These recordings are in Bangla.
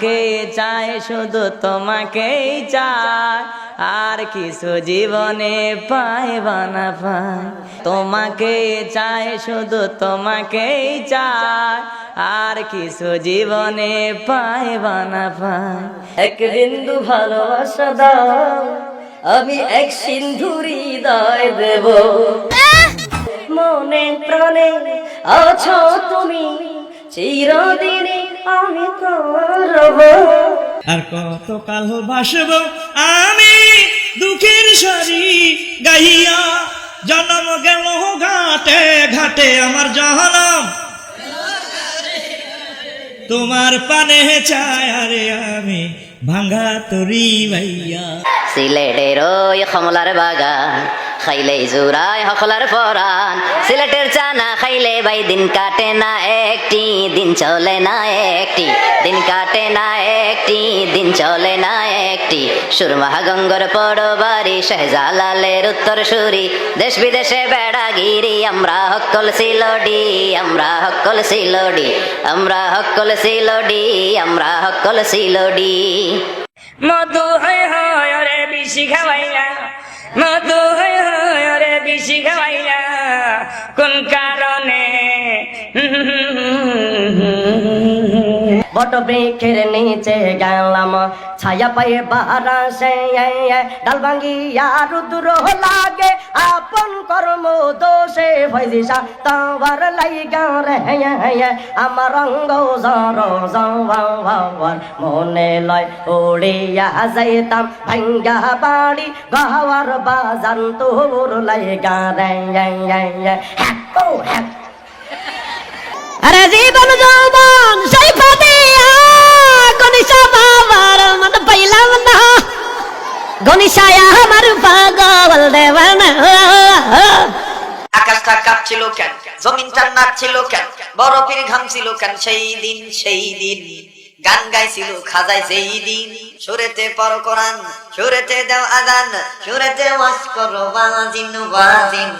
তোমাকে চাই, শুধু তোমাকেই চাই, আর কিছু জীবনে পাইবা না পাই। তোমাকে চাই, শুধু তোমাকেই চাই, আর কিছু জীবনে পাইবা না পাই। এক বিন্দু ভালোবাসা দাও, আমি এক সিন্ধু হৃদয় দেব। মনে প্রাণে আছো তুমি, চিরদিনে আমি করব। আর কতকাল ভাসব আমি দুঃখের সারি গাইয়া, জন্ম গেল ঘাটে ঘাটে আমার জনম, তোমার পানে চায় আরে আমি ভাঙ্গা তরি ভাইয়া। সিলেটের ওই কমলার বাগান খাইলে জোড়ায় হকলার পরান, সিলেটের চানা খাইলে ভাই দিন কাটে না একটি, দিন চলে না একটি, দিন কাটে না একটি, দিন চলে না একটি। সুরমা গঙ্গর পরবাড়ি শাহজালালের উত্তর সুরি, দেশ বিদেশে বেড়াগিরি আমরা হকল সিলডি, আমরা হকল সিলডি, আমরা হকল সিলডি, আমরা হকল সিলডি। মধু হয় হয় রে বিশি খাওয়াইলা, মধু হয় হয় রে বিশি খাওয়াইলা, কোন কারণে? বট বৃক্ষের নিচে গেলাম, ছায়া পায়ে বারাসে, ডাল ভাঙ্গিয়া রুদ্র লাগে, আপন কর্ম দোষে ভয়দিশা তোমার লাইগা রে। আমার অঙ্গ জর জর মনে লয় উড়িয়া যাইতাম ভাঙ্গা বাড়ি গাওয়ার বাজান তোর লাইগা রে। আরে জীবন যৌবন সেই ফাতিয়া গনিশা বাবার মন পাইলাম না, গনিশায়া আমার পাগল দেওয়ানা। আকাশটা কাঁপছিল কেন, জমিনটা নাচছিল কেন, বরফের ঘামছিল কেন সেই দিন, সেই দিন গান গাইছিল খাজায় সেই দিন। সুরেতে পড়ো কোরআন, সুরেতে দাও আযান, সুরেতে ওয়াজ করো ওয়াজিন ওয়াজিন।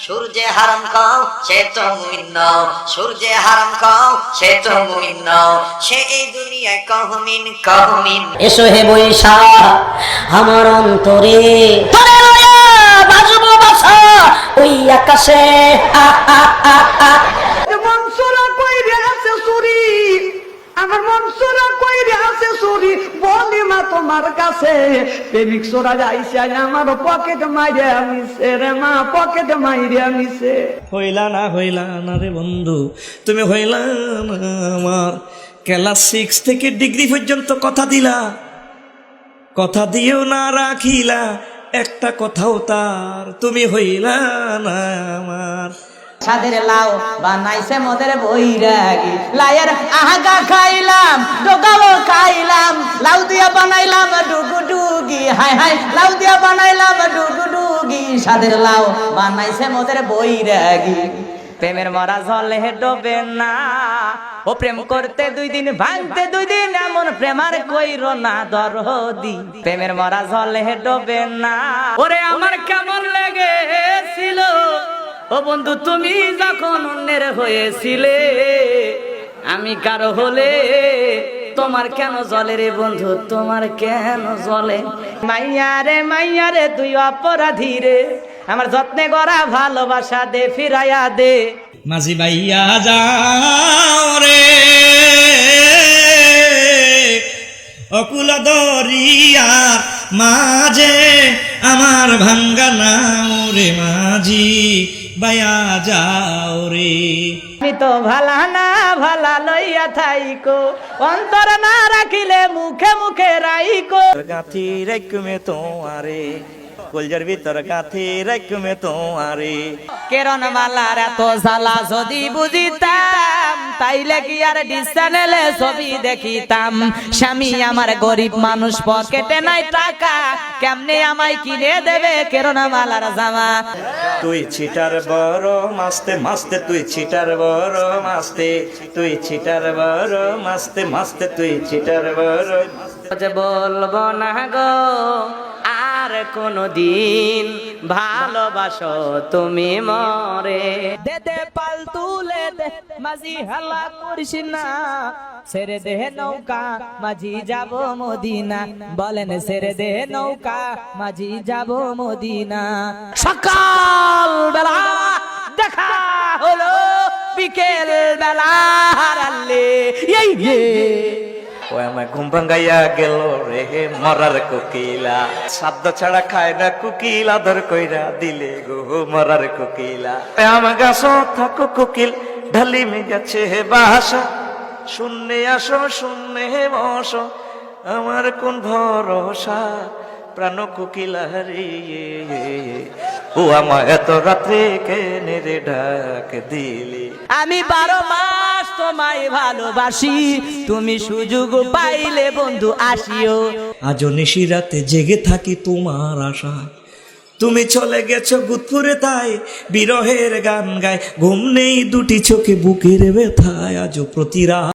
সূর্যে হারাম খাও সে তো মুমিন নও, সূর্যে হারাম খাও সে তো মুমিন নও, সে এই দুনিয়ায় কহমিন কহমিন। এসো হে বৈশা আমার অন্তরে, তোরে লয়া বাজবো বাসা ওই আকাশে। মনসুরা কইরে আছে চুরি, আমার মনসুরা কইরে আছে চুরি, বলি মা তোমার কাছে। প্রেমিক সোরা যাইছে আমার পকেট মাইরে আনিছে রে মা, পকেট মাইরে আনিছে। হইলা না রে বন্ধু, তুমি হইলা না আমার। ক্লাস 6 থেকে ডিগ্রি পর্যন্ত কথা দিলা, কথা দিয়েও না রাখিলা একটা কথাও তার, তুমি হইলা না আমার। সাদের লাউ বানাইছে মোদের বৈরাগী, লাইয়ের আহাগা খাইলাম, ডোগাও খাইলাম, লাউ দিয়া বানাইলাম ডুগু ডুগি, হাই হাই লাউ দিয়া বানাইলাম ডুগু ডুগি। সাদের লাউ বানাইছে মোদের বৈরাগী, প্রেমের মরা জলে ডোবে না, ও প্রেম করতে 2 দিন ভাঙতে 2 দিন, এমন প্রেমার কইরো না দরদি। প্রেমের মরা জলে ডোবে না। ওরে আমার কেমন লেগেছিল ও বন্ধু তুমি যখন অন্যের হয়েছিলে, আমি কারো হলে তোমার কেন জলে রে বন্ধু, তোমার কেন জলে? মাইয়া রে তুই অপরাধী রে, আমার যত্নে গড়া ভালোবাসা দে ফিরাইয়া দে। মাঝি ভাইয়া যাও রে অকুল দরিয়ার মাঝে, আমার ভাঙ্গা নাও রে মাঝি ভাইয়া যাও রে। আমি তো ভালা না ভালা লইয়া থাইকো, অন্তর না রাখিলে মুখে মুখে রাইকো। গাথি রাইকুমে তোমারে, কলজার ভিতর গাথি রাইকুমে তোমারে। কেরন মালার এত জ্বালা যদি বুঝিতাম, তাইলে কি আর ডিস চ্যানেলে ছবি দেখিতাম। স্বামী আমার গরিব মানুষ, পকেটে নাই টাকা, কেমনে আমায় কিনে দেবে কেরন মালার জামা? তুই ছিটার বড় মাস্তে মাস্তে, তুই ছিটার বড় মাস্তে, তুই ছিটার বড় মাস্তে মাস্তে, তুই ছিটার বড়। বলবো না গো আর কোনদিন ভালোবাসো তুমি মরে। দে দে পাল তুলে দে মাঝি হাল্লা করিস না, ছেড়ে দে নৌকা মাঝি যাব মদিনা, বলেন ছেড়ে দে নৌকা মাঝি যাব মদিনা। সকাল বেলা দেখা হলো বিকেল বেলা হারালে, এই রে ও আমার ঘুম ভাঙ্গাইয়া গেল রে মরার কোকিলা, শব্দ ছাড়া খায় না কোকিল, আদর কইরা দিলে গো মরার কোকিলা। আমার গাছ থাকো কোকিল ঢালি মে গেছে বাসা, শূন্যে আসো শূন্যে বসো, আমার কোন ভরসা প্রাণ কোকিলা রে। ও আমার এত রাত্রে কেনে রে ডাক দিলি। আমি 12 মাস তোমায় ভালোবাসি, তুমি সুযোগ পাইলে বন্ধু আসিও। আজও নিশি রাতে জেগে থাকি তোমার আশা, তুমি চলে গেছো গুদপুরে তাই বিরহের গান গায়, ঘুম নেই দুটি চোখে বুকের ব্যথায়, আজও প্রতি রাত